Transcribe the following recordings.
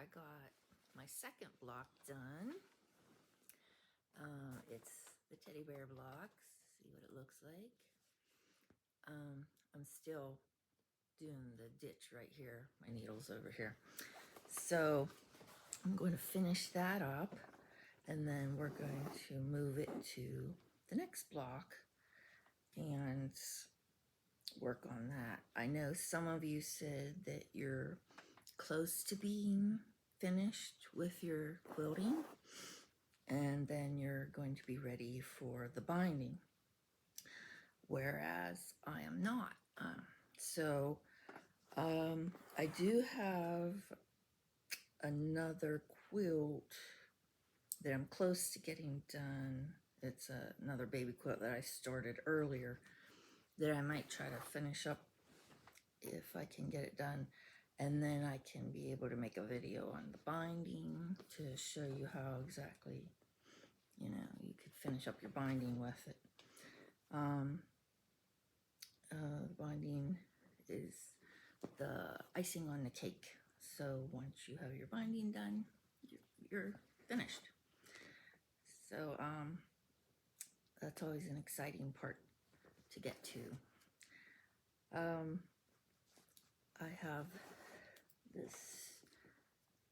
I got my second block done. It's the teddy bear blocks. See what it looks like. I'm still doing the ditch right here. My needle's over here. So I'm going to finish that up, and then we're going to move it to the next block and work on that. I know some of you said that you're close to being finished with your quilting, and then you're going to be ready for the binding, whereas I am not. I do have another quilt that I'm close to getting done. It's another baby quilt that I started earlier that I might try to finish up if I can get it done, and then I can be able to make a video on the binding to show you how exactly, you know, you could finish up your binding with it. The binding is the icing on the cake. So once you have your binding done, you're finished. So that's always an exciting part to get to. I have this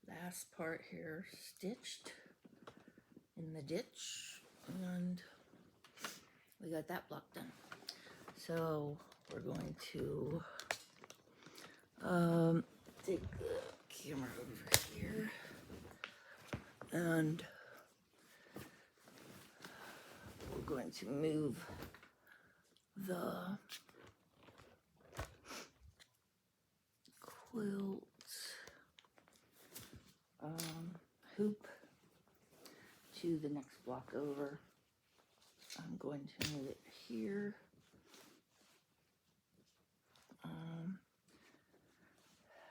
last part here stitched in the ditch, and we got that block done. So we're going to take the camera over here, and we're going to move the quilt hoop to the next block over. I'm going to move it here.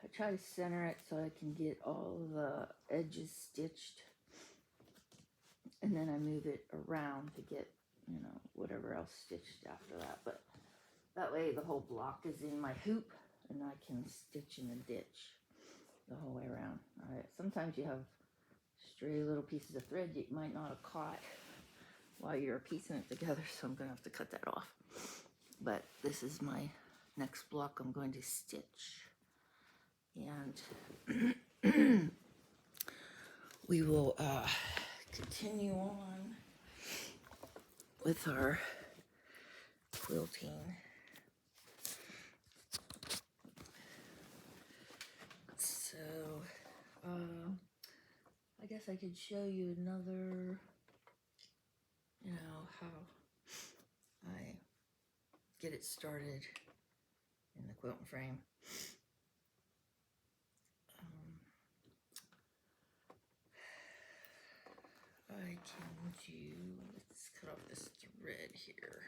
I try to center it so I can get all the edges stitched, and then I move it around to get, you know, whatever else stitched after that. But that way the whole block is in my hoop, and I can stitch in the ditch the whole way around. All right. Sometimes you have stray little pieces of thread you might not have caught while you're piecing it together, so I'm gonna have to cut that off. But this is my next block I'm going to stitch, and we will continue on with our quilting. So I guess I could show you another, you know, how I get it started in the quilting frame. I can do, let's cut off this thread here.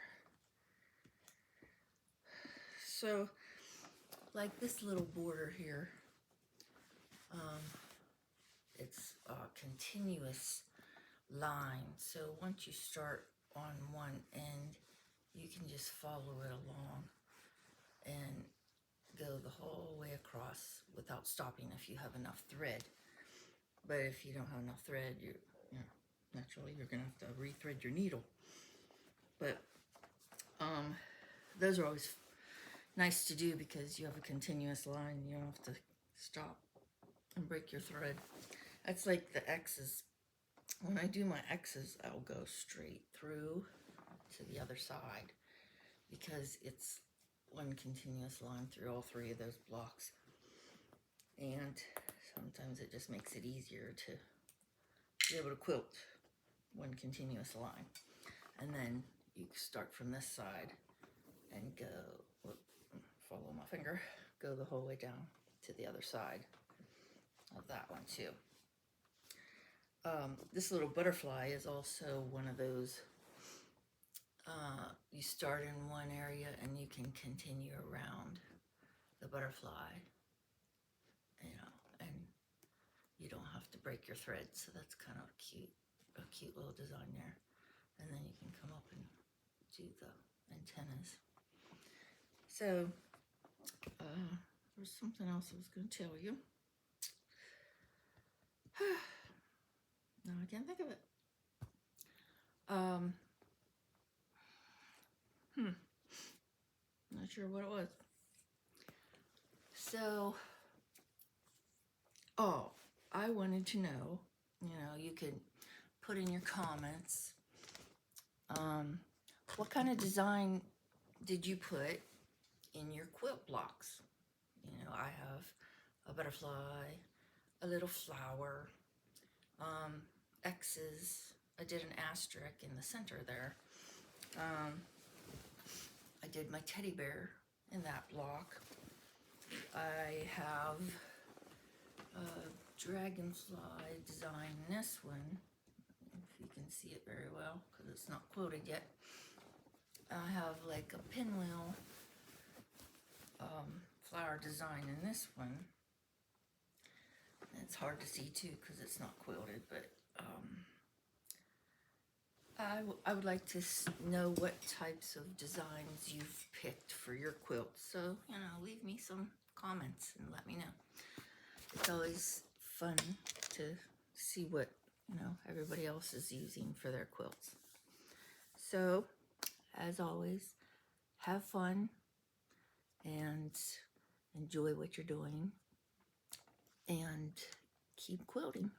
So, like this little border here, it's a continuous line. So once you start on one end, you can just follow it along and go the whole way across without stopping if you have enough thread. But if you don't have enough thread, you know, naturally you're gonna have to rethread your needle. But those are always nice to do because you have a continuous line. You don't have to stop and break your thread. That's like the X's. When I do my X's, I'll go straight through to the other side because it's one continuous line through all three of those blocks. And sometimes it just makes it easier to be able to quilt one continuous line. And then you start from this side and go, follow my finger, go the whole way down to the other side of that one too. This little butterfly is also one of those, you start in one area and you can continue around the butterfly, you know, and you don't have to break your thread. So that's kind of a cute little design there. And then you can come up and do the antennas. So there's something else I was going to tell you. No, I can't think of it. Not sure what it was. So, oh, I wanted to know, you could put in your comments, what kind of design did you put in your quilt blocks? I have a butterfly, a little flower, X's. I did an asterisk in the center there. I did my teddy bear in that block. I have a dragonfly design in this one, if you can see it very well, because it's not quilted yet. I have like a pinwheel flower design in this one. It's hard to see too because it's not quilted, but I would like to know what types of designs you've picked for your quilt. So, leave me some comments and let me know. It's always fun to see what, everybody else is using for their quilts. So, as always, have fun and enjoy what you're doing and keep quilting.